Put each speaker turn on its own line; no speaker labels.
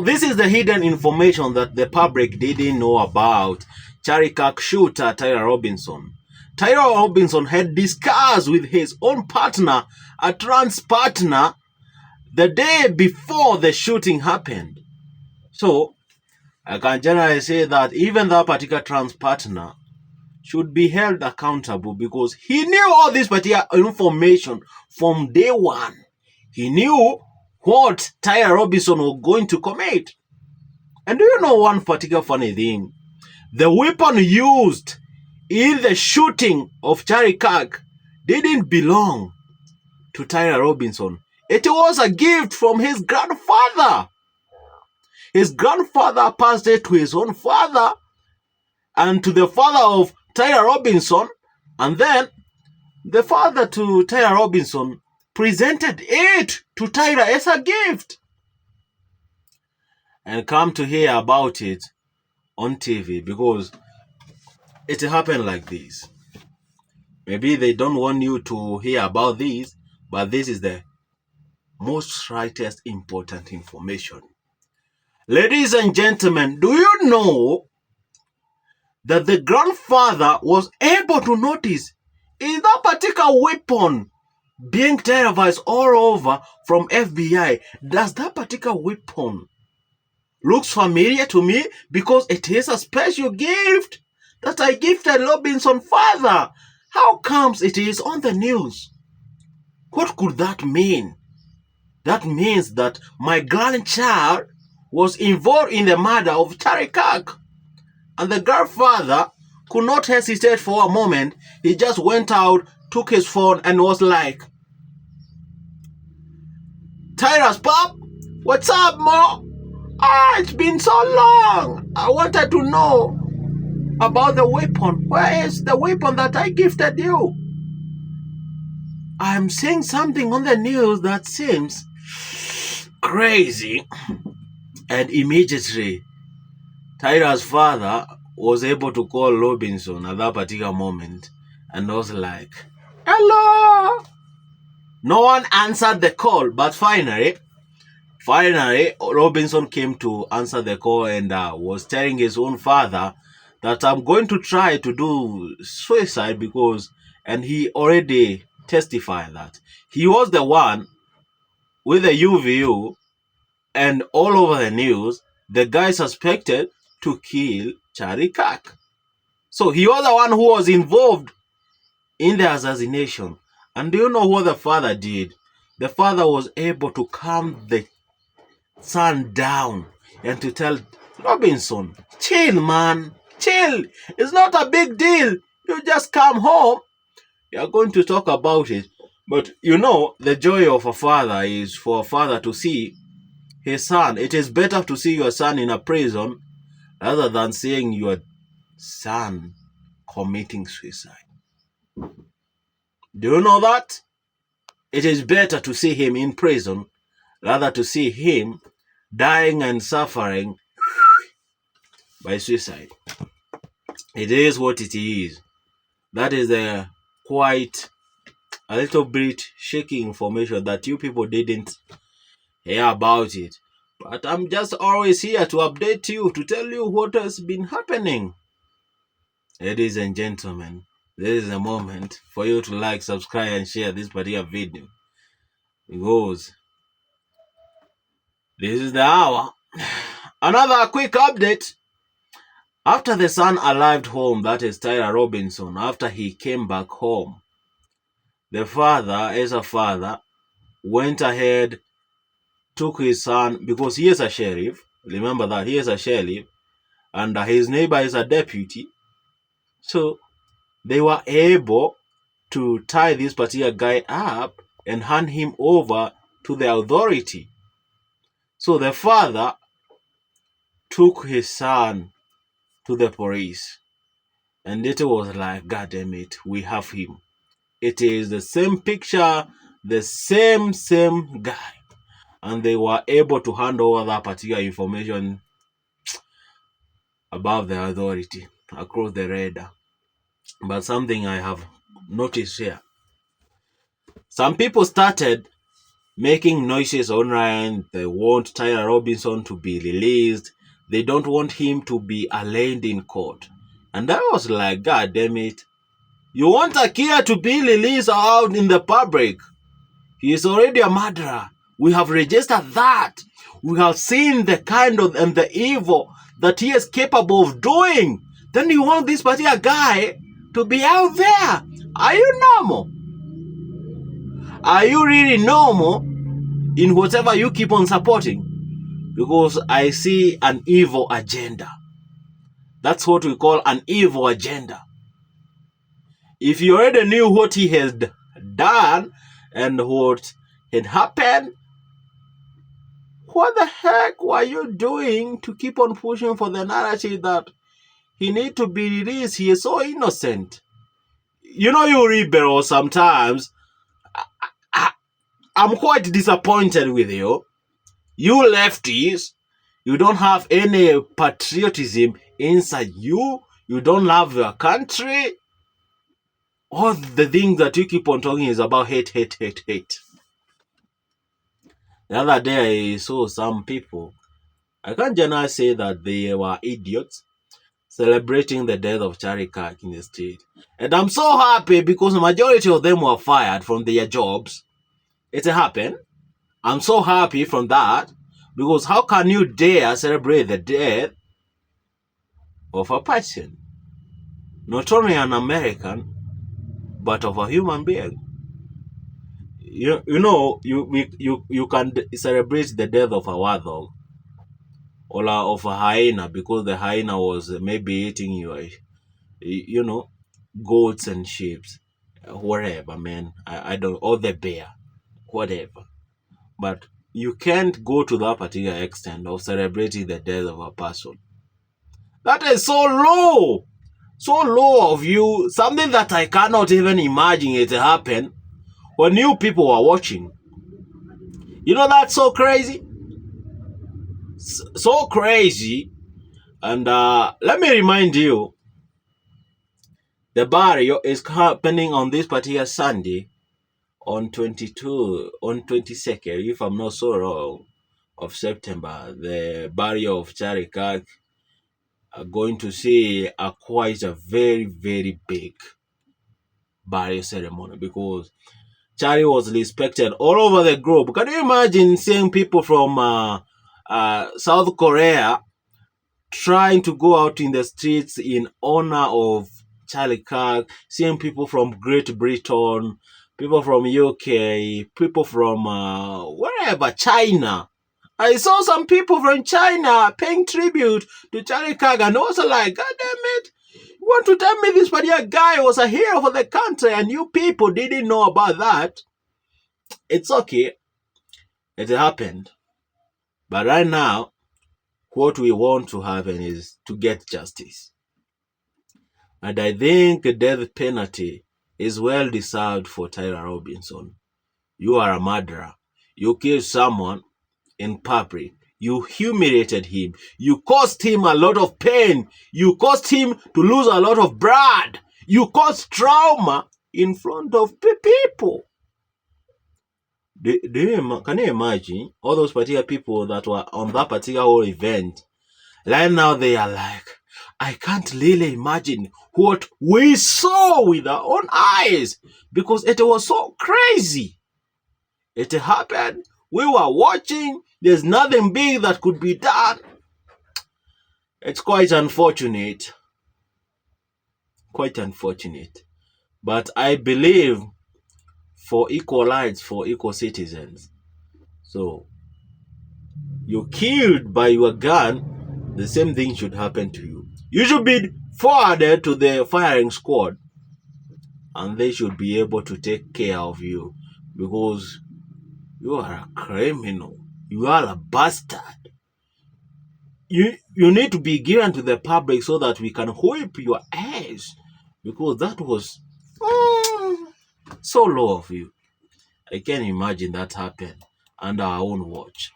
this is the hidden information that the public didn't know about Kirk shooter Tyler Robinson. Tyler Robinson had discussed with his own partner, a trans partner, the day before the shooting happened. So, I can generally say that even that particular trans partner should be held accountable because he knew all this particular information from day one. He knew what Tyler Robinson was going to commit. And do you know one particular funny thing? The weapon used in the shooting of Kirk didn't belong to Tyler Robinson. It was a gift from his grandfather. His grandfather passed it to his own father and to the father of Tyler Robinson, and then the father to Tyler Robinson presented it to Tyler as a gift. And come to hear about it on TV because it happened like this. Maybe they don't want you to hear about this, but this is the most rightest important information. Ladies and gentlemen, do you know that the grandfather was able to notice is that particular weapon being televised all over from FBI? Does that particular weapon looks familiar to me because it is a special gift that I gifted Robinson's father? How comes it is on the news? What could that mean? That means that my grandchild was involved in the murder of Kirk. And the grandfather could not hesitate for a moment. He just went out, took his phone, and was like, Tyler's pop, what's up, Mo? It's been so long. I wanted to know about the weapon. Where is the weapon that I gifted you? I'm seeing something on the news that seems crazy. And immediately, Tyler's father was able to call Robinson at that particular moment and was like, hello. No one answered the call, but finally, Robinson came to answer the call and was telling his own father that I'm going to try to do suicide because, and he already testified that he was the one with the UVU and all over the news, the guy suspected to kill Kirk. So he was the one who was involved in the assassination. And do you know what the father did? The father was able to calm the son down and to tell Robinson, chill, man, chill. It's not a big deal. You just come home. We are going to talk about it. But you know, the joy of a father is for a father to see his son. It is better to see your son in a prison rather than seeing your son committing suicide. Do you know that? It is better to see him in prison rather to see him dying and suffering by suicide. It is what it is. That is a quite a little bit shaky information that you people didn't hear about it. But I'm just always here to update you, to tell you what has been happening. Ladies and gentlemen, this is a moment for you to like, subscribe, and share this particular video. Because this is the hour. Another quick update. After the son arrived home, that is Tyler Robinson, after he came back home, the father, as a father, went ahead, took his son, because he is a sheriff. Remember that, he is a sheriff, and his neighbor is a deputy. So they were able to tie this particular guy up and hand him over to the authority. So the father took his son to the police. And it was like, God damn it, we have him. It is the same picture, the same guy. And they were able to hand over that particular information above the authority, across the radar. But something I have noticed here. Some people started making noises online. They want Tyler Robinson to be released. They don't want him to be arraigned in court. And I was like, God damn it. You want Akia to be released out in the public? He is already a murderer. We have registered that. We have seen the kind of and the evil that he is capable of doing. Then you want this particular guy to be out there? Are you normal? Are you really normal in whatever you keep on supporting? Because I see an evil agenda. That's what we call an evil agenda. If you already knew what he had done and what had happened, what the heck were you doing to keep on pushing for the narrative that he need to be released? He is so innocent. You know, you rebel sometimes. I'm quite disappointed with you. You lefties, you don't have any patriotism inside you. You don't love your country. All the things that you keep on talking is about hate, hate, hate, hate. The other day I saw some people, I can't generally say that they were idiots, celebrating the death of Charlie Kirk in the street. And I'm so happy because the majority of them were fired from their jobs. It happened. I'm so happy from that because how can you dare celebrate the death of a person? Not only an American, but of a human being. You can celebrate the death of a warthog or of a hyena because the hyena was maybe eating your goats and sheep, whatever, man. I don't, or the bear, whatever. But you can't go to that particular extent of celebrating the death of a person. That is so low of you. Something that I cannot even imagine it happen when you people are watching. You know, that's so crazy. So crazy. And let me remind you, the burial is happening on this particular Sunday on 22nd, if I'm not so wrong, of September. The burial of Charlie Kirk are going to see quite a very, very big burial ceremony because Charlie was respected all over the globe. Can you imagine seeing people from South Korea trying to go out in the streets in honor of Charlie Kirk, seeing people from Great Britain, people from UK, people from wherever, China. I saw some people from China paying tribute to Charlie Kirk and also like, God damn it, you want to tell me this particular guy was a hero for the country and you people didn't know about that? It's okay. It happened. But right now, what we want to happen is to get justice. And I think the death penalty is well deserved for Tyler Robinson. You are a murderer. You killed someone in public. You humiliated him. You caused him a lot of pain. You caused him to lose a lot of blood. You caused trauma in front of people. Can you imagine all those particular people that were on that particular whole event? Right now they are like, I can't really imagine what we saw with our own eyes because it was so crazy. It happened. We were watching. There's nothing big that could be done. It's quite unfortunate. Quite unfortunate. But I believe for equal rights, for equal citizens. So, you're killed by your gun, the same thing should happen to you. You should be forwarded to the firing squad and they should be able to take care of you because you are a criminal. You are a bastard. You need to be given to the public so that we can whip your ass because that was so low of you. I can't imagine that happened under our own watch.